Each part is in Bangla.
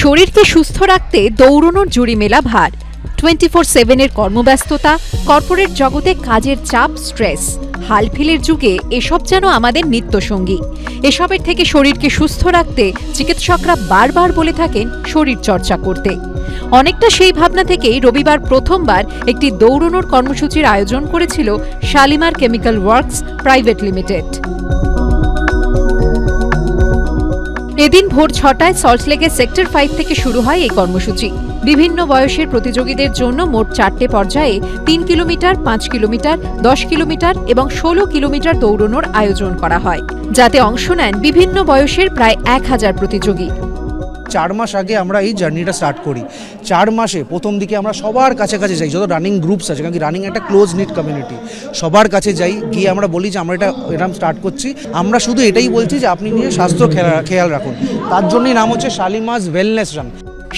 শরীরকে সুস্থ রাখতে দৌড়ানোর জুড়ি মেলা ভার। 24/7 এর কর্মব্যস্ততা, কর্পোরেট জগতে কাজের চাপ, স্ট্রেস, হালফিলের যুগে এসব যেন আমাদের নিত্যসঙ্গী। এসবের থেকে শরীরকে সুস্থ রাখতে চিকিৎসকরা বারবার বলে থাকেন শরীর চর্চা করতে। অনেকটা সেই ভাবনা থেকেই রবিবার প্রথমবার একটি দৌড়ানোর কর্মসূচির আয়োজন করেছিল Shalimar chemical works private limited. এদিন ভোর 6টায় সল্টলেকের সেক্টর 5 থেকে শুরু হয় এই কর্মসূচি। বিভিন্ন বয়সের প্রতিযোগীদের জন্য মোট 4টে পর্যায়ে 3 কিলোমিটার, 5 কিলোমিটার, 10 কিলোমিটার এবং 16 কিলোমিটার দৌড়ানোর আয়োজন করা হয়, যাতে অংশ নেন বিভিন্ন বয়সের প্রায় 1000 প্রতিযোগী। 4 মাস আগে আমরা এই জার্নিটা স্টার্ট করি। 4 মাসে প্রথম দিকে আমরা সবার কাছে যাই, যত রানিং গ্রুপস আছে, কারণ কি রানিং একটা ক্লোজ নিট কমিউনিটি, সবার কাছে যাই, গিয়ে আমরা বলি যে আমরা এরকম স্টার্ট করছি। আমরা শুধু এটাই বলছি যে আপনি নিজের স্বাস্থ্য খেয়াল রাখুন। তার জন্যই নাম হচ্ছে শালিমাস wellness run.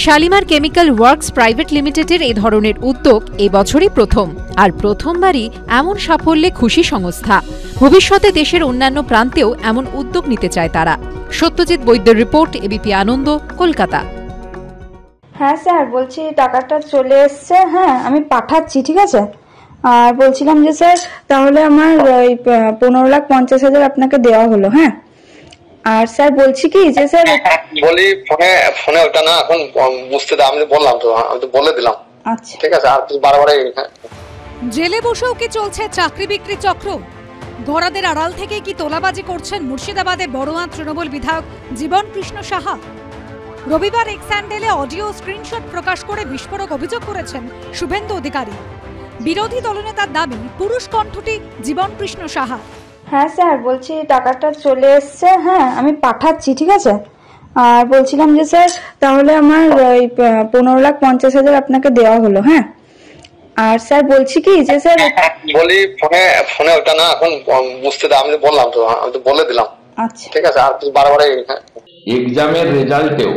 Shalimar chemical works private লিমিটেডের এই ধরনের উদ্যোগ এবছরই প্রথম, আর প্রথমবারই এমন সাফল্যে খুশি সংস্থা। ভবিষ্যতে দেশের অন্যান্য প্রান্তেও এমন উদ্যোগ নিতে চায় তারা। সত্যজিৎ বৈদ্যের রিপোর্ট, এবিপি আনন্দ, কলকাতা। হ্যাঁ স্যার, বলছি টাকাটা চলে এসছে। হ্যাঁ, আমি পাঠাচ্ছি, ঠিক আছে। আর বলছিলাম যে স্যার, তাহলে আমার ওই 15,50,000 আপনাকে দেওয়া হলো। হ্যাঁ, আর স্যার বলছি কি যে স্যার বলি ফোনে ওটা না এখন বুঝতে দাও, আমি বললাম তো, আমি তো বলে দিলাম। আচ্ছা ঠিক আছে, আর বারবার জেলে বসেও কি চলছে চাকরি বিক্রি চক্র? ঘোড়াদের আড়াল থেকে কি তোলাবাজি করছেন মুর্শিদাবাদে বড়োয়া তৃণমূল বিধায়ক জীবন কৃষ্ণ সাহা? রবিবার এক্স হ্যান্ডেলে অডিও স্ক্রিনশট প্রকাশ করে বিস্ফোরক অভিযোগ করেছেন শুভেন্দু অধিকারী। বিরোধী দলনেতার দাবি পুরুষ কণ্ঠটি জীবন কৃষ্ণ সাহা। হ্যাঁ স্যার, বলছি টাকাটা চলে এসছে। হ্যাঁ, আমি পাঠাচ্ছি, ঠিক আছে। আর বলছিলাম যে স্যার, তাহলে আমার ওই 15,50,000 আপনাকে দেওয়া হলো। হ্যাঁ, আর স্যার বলছি কি যে স্যার বলি ফোনে ওটা না এখন বুঝতে দাও, আমি বললাম তো, আমি তো বলে দিলাম। আচ্ছা ঠিক আছে, আর বারবার এক্সামের রেজাল্টেও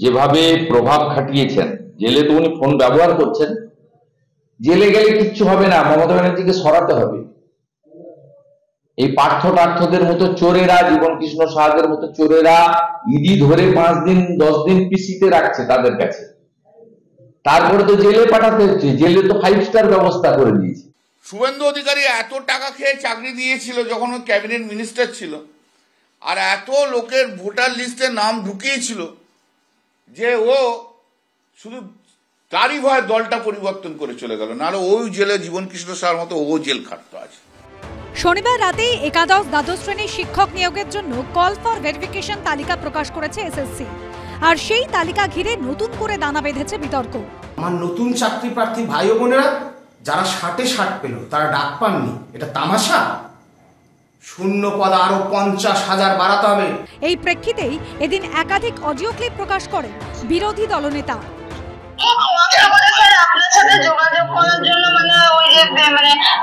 যেভাবে প্রভাব খাটিয়েছেন, জেলে তো উনি ফোন ব্যবহার করছেন, জেলে গেলে কিচ্ছু হবে না, মমতা ব্যানার্জিকে সরাতে হবে। এই পার্থদের মতো চোরেরা, জীবন কৃষ্ণ সাহাদের মতো চোরেরা ইডি ধরে 5 দিন 10 দিন পিসিতে রাখছে তাদের কাছে, তারপরে তো জেলে পাঠাতে হচ্ছে। জেলে তো 5 স্টার ব্যবস্থা করে দিয়েছে। শুভেন্দু অধিকারী এত টাকা খেয়ে চাকরি দিয়েছিল যখন ও ক্যাবিনেট মিনিস্টার ছিল, আর এত লোকের ভোটার লিস্টে নাম ঢুকিয়েছিল যে ও শুধু তারই ভয়ে দলটা পরিবর্তন করে চলে গেল, নাহলে ওই জেলে জীবন কৃষ্ণ সাহার মতো ও জেল খাটতো আছে। শনিবার রাতেই একাদশ দ্বাদশ শ্রেণীর শিক্ষক নিয়োগের জন্য কল ফর ভেরিফিকেশন তালিকা প্রকাশ করেছে এসএসসি, আর সেই তালিকা ঘিরে নতুন করে দানা বেঁধেছে বিতর্ক। আমার নতুন চাকরি প্রার্থী ভাই ও বোনেরা যারা 60 পেল, তারা ডাক পাননি, এটা তামাশা। শূন্য পদ আরো 50,000 বাড়াতে হবে। এই প্রেক্ষিতেই এদিন একাধিক অডিও ক্লিপ প্রকাশ করে বিরোধী দলনেতা। আপনার সাথে যোগাযোগ করার জন্য ওই যে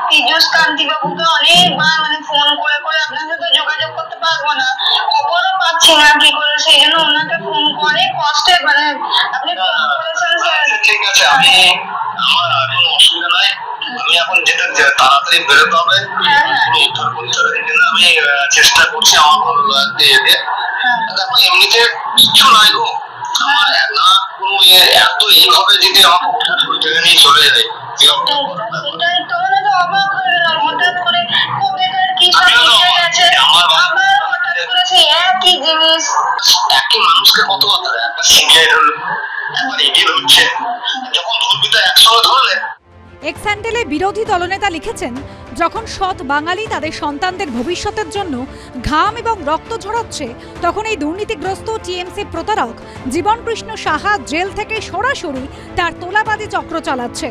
পীযূষ কান্তি বাবুকে অনেকবার ফোন করে আপনার সাথে যোগাযোগ করতে পারবো না, খবরও পাচ্ছি না কি করে, সেই জন্য ওনাকে ফোন করে কষ্টে আপনি ঠিক আছে। আমার এখন অসুবিধা নাই, আমি এখন যেটা তাড়াতাড়ি বেরোতে হবে, উদ্ধার করতে হবে, এই জন্য আমি চেষ্টা করছি আমার ভালো লাগতে। এখন এমনিতে কিচ্ছু নাই গো, আমার না কোনো এত এইভাবে যদি আমাকে হঠাৎ করে টেনে নিয়ে চলে যায়, সেটাই তো অবাক হয়ে গেলাম। হঠাৎ করে কোভিডের কি সব মিশে গেছে, আবার হঠাৎ করে সেই একই জিনিস, একই মানুষকে কত কথা, একটা সিবিআই হলো, একবার ইডি হচ্ছে, যখন ধর্মীটা একসঙ্গে ধরলে। এক্স হ্যান্ডেলে বিরোধী দলনেতা লিখেছেন, যখন সৎ বাঙালি তাদের সন্তানদের ভবিষ্যতের জন্য ঘাম এবং রক্ত ঝরাচ্ছে, তখন এই দুর্নীতিগ্রস্ত টিএমসি প্রতারক জীবন কৃষ্ণ সাহা জেল থেকে সরাসরি তার তোলাবাজি চক্র চালাচ্ছে।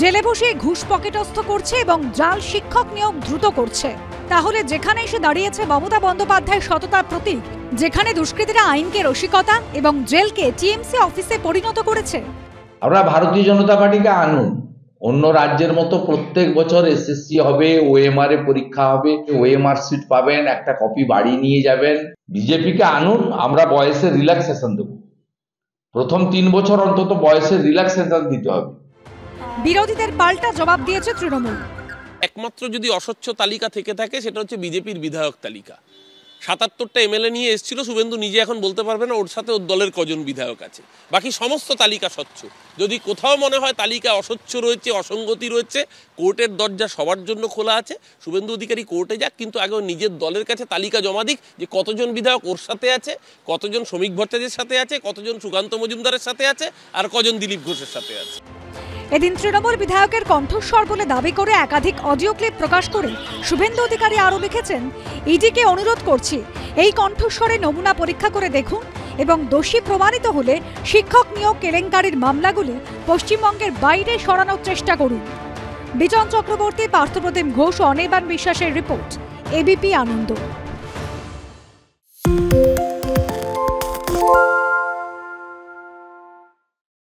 জেলে বসে ঘুষ পকেটস্থ করছে এবং জাল শিক্ষক নিয়োগ দ্রুত করছে। তাহলে যেখানে এসে দাঁড়িয়েছে মমতা বন্দ্যোপাধ্যায়ের সততার প্রতীক, যেখানে দুষ্কৃতীরা আইনকে রসিকতা এবং জেলকে টিএমসি অফিসে পরিণত করেছে। আমরা ভারতীয় জনতা পার্টিকে আনুন, অন্য রাজ্যের মতো প্রত্যেক বছর এসএসসি হবে, ওএমআর এ পরীক্ষা হবে, ওএমআর সিট পাবেন, একটা কপি বাড়ি নিয়ে যাবেন। বিজেপিকে আনুন, আমরা বয়সের রিল্যাক্সেশন দেব, প্রথম 3 বছর অন্তত বয়সের রিল্যাক্সেশন দিতে হবে। বিরোধীদের পাল্টা জবাব দিয়েছে তৃণমূল। একমাত্র যদি অস্বচ্ছ তালিকা থেকে থাকে সেটা হচ্ছে বিজেপির বিধায়ক তালিকা। 77টা এমএলএ নিয়ে এসেছিল, শুভেন্দু নিজে এখন বলতে পারবে না ওর সাথে ওর দলের কজন বিধায়ক আছে। বাকি সমস্ত তালিকা স্বচ্ছ। যদি কোথাও মনে হয় তালিকা অস্বচ্ছ রয়েছে, অসঙ্গতি রয়েছে, কোর্টের দরজা সবার জন্য খোলা আছে। শুভেন্দু অধিকারী কোর্টে যাক, কিন্তু আগে নিজের দলের কাছে তালিকা জমা দিক যে কতজন বিধায়ক ওর সাথে আছে, কতজন শ্রমিক ভট্টাচার্যের সাথে আছে, কতজন সুকান্ত মজুমদারের সাথে আছে, আর কজন দিলীপ ঘোষের সাথে আছে। এদিন তৃণমূল বিধায়কের কণ্ঠস্বর বলে দাবি করে একাধিক অডিও ক্লিপ প্রকাশ করে শুভেন্দু অধিকারী আরও লিখেছেন, ইডিকে অনুরোধ করছি এই কণ্ঠস্বরে নমুনা পরীক্ষা করে দেখুন এবং দোষী প্রমাণিত হলে শিক্ষক নিয়োগ কেলেঙ্কারির মামলাগুলি পশ্চিমবঙ্গের বাইরে সরানোর চেষ্টা করুন। বিজন চক্রবর্তী, পার্থপ্রতিম ঘোষ, অনির্বাণ বিশ্বাসের রিপোর্ট, এবিপি আনন্দ।